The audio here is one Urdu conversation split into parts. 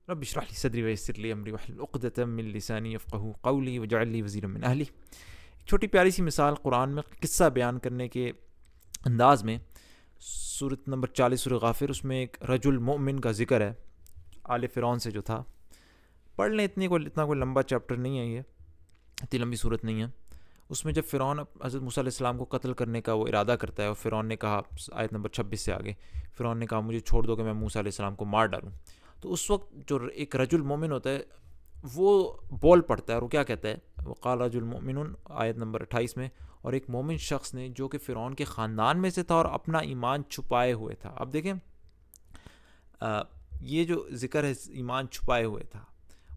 رب اشرح لي صدری ویسر لی امری واحلل عقدۃ من لسانی یفقہوا قولی واجعل لی وزیرا من اہلی. چھوٹی پیاری سی مثال قرآن میں قصہ بیان کرنے کے انداز میں سورۃ نمبر 40 سورہ غافر، اس میں ایک رجل مؤمن کا ذکر ہے آل فرعون سے جو تھا. پڑھ لیں، اتنا کوئی لمبا چیپٹر نہیں ہے، یہ اتنی لمبی صورت نہیں ہے. اس میں جب فرعون حضرت موسیٰ علیہ السلام کو قتل کرنے کا وہ ارادہ کرتا ہے، اور فرعون نے کہا آیت نمبر 26 سے آگے، فرعون نے کہا مجھے چھوڑ دو کہ میں موسیٰ علیہ السلام کو مار ڈالوں. تو اس وقت جو ایک رجل مومن ہوتا ہے وہ بول پڑتا ہے، اور وہ کیا کہتا ہے، وقال رجل مومن آیت نمبر 28 میں، اور ایک مومن شخص نے جو کہ فرعون کے خاندان میں سے تھا اور اپنا ایمان چھپائے ہوئے تھا. اب دیکھیں یہ جو ذکر ہے ایمان چھپائے ہوئے تھا،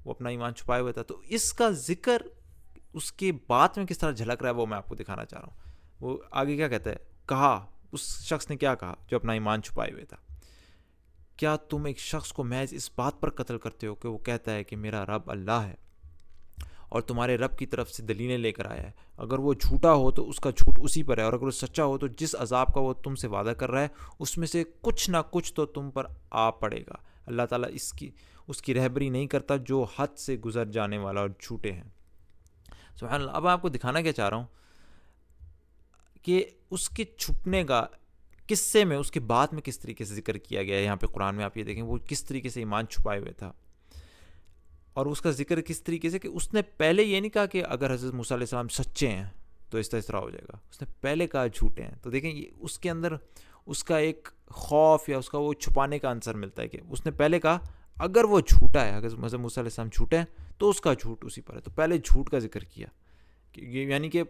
وہ اپنا ایمان چھپائے ہوئے تھا، تو اس کا ذکر اس کے بات میں کس طرح جھلک رہا ہے وہ میں آپ کو دکھانا چاہ رہا ہوں. وہ آگے کیا کہتا ہے، کہا اس شخص نے کیا کہا جو اپنا ایمان چھپائے ہوئے تھا، کیا تم ایک شخص کو محض اس بات پر قتل کرتے ہو کہ وہ کہتا ہے کہ میرا رب اللہ ہے اور تمہارے رب کی طرف سے دلیلیں لے کر آیا ہے؟ اگر وہ جھوٹا ہو تو اس کا جھوٹ اسی پر ہے، اور اگر وہ سچا ہو تو جس عذاب کا وہ تم سے وعدہ کر رہا ہے اس میں سے کچھ نہ کچھ تو تم پر آ پڑے گا. اللہ تعالیٰ اس کی رہبری نہیں کرتا جو حد سے گزر جانے والا اور جھوٹے ہیں. سبحان اللہ. اب آپ کو دکھانا کیا چاہ رہا ہوں کہ اس کے چھپنے کا قصے میں اس کے بعد میں کس طریقے سے ذکر کیا گیا ہے. یہاں پہ قرآن میں آپ یہ دیکھیں وہ کس طریقے سے ایمان چھپائے ہوئے تھا، اور اس کا ذکر کس طریقے سے کہ اس نے پہلے یہ نہیں کہا کہ اگر حضرت موسیٰ علیہ السلام سچے ہیں تو اس طرح ہو جائے گا، اس نے پہلے کہا جھوٹے ہیں. تو دیکھیں اس کے اندر اس کا ایک خوف یا اس کا وہ چھپانے کا عنصر ملتا ہے کہ اس نے پہلے کہا اگر وہ جھوٹا ہے، اگر حضرت موسیٰ علیہ السلام جھوٹے ہیں تو اس کا جھوٹ اسی پر ہے. تو پہلے جھوٹ کا ذکر کیا، یعنی کہ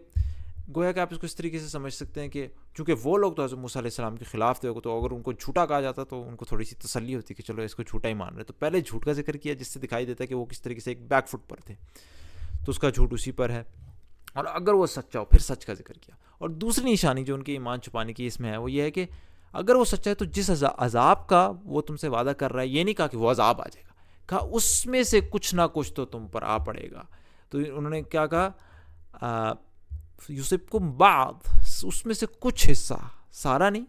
گویا کہ آپ اس کو اس طریقے سے سمجھ سکتے ہیں کہ چونکہ وہ لوگ تو حضرت موسیٰ علیہ السلام کے خلاف تھے، تو اگر ان کو جھوٹا کہا جاتا تو ان کو تھوڑی سی تسلی ہوتی کہ چلو اس کو جھوٹا ہی مان رہے. تو پہلے جھوٹ کا ذکر کیا جس سے دکھائی دیتا ہے کہ وہ کس طریقے سے ایک بیک فٹ پر تھے، تو اس کا جھوٹ اسی پر ہے. اور اگر وہ سچا ہو پھر سچ کا ذکر کیا. اور دوسری نشانی جو ان کے ایمان چھپانے کی اس میں ہے وہ یہ ہے کہ اگر وہ سچا ہے تو جس عذاب کا وہ تم سے وعدہ کر رہا ہے، یہ نہیں کہا کہ وہ عذاب آ جائے گا، کہا اس میں سے کچھ نہ کچھ تو تم پر آ پڑے گا. تو انہوں نے کیا کہا، یوسفکم بعض، اس میں سے کچھ حصہ، سارا نہیں،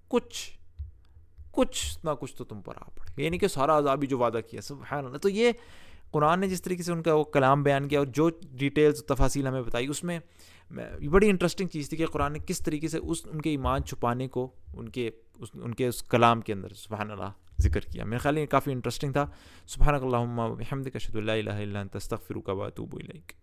کچھ نہ کچھ تو تم پر آ پڑے گا، یعنی کہ سارا عذاب بھی جو وعدہ کیا. سبحان اللہ. تو یہ قرآن نے جس طریقے سے ان کا وہ کلام بیان کیا اور جو ڈیٹیلز تفاصیل ہمیں بتائی، اس میں بڑی انٹرسٹنگ چیز تھی کہ قرآن نے کس طریقے سے ان کے ایمان چھپانے کو ان کے اس کلام کے اندر سبحان اللہ ذکر کیا. میرے خیال میں کافی انٹرسٹنگ تھا. سبحانک اللہم و بحمدک اشہد ان لا الہ الا انت استغفرک و اتوب الیک.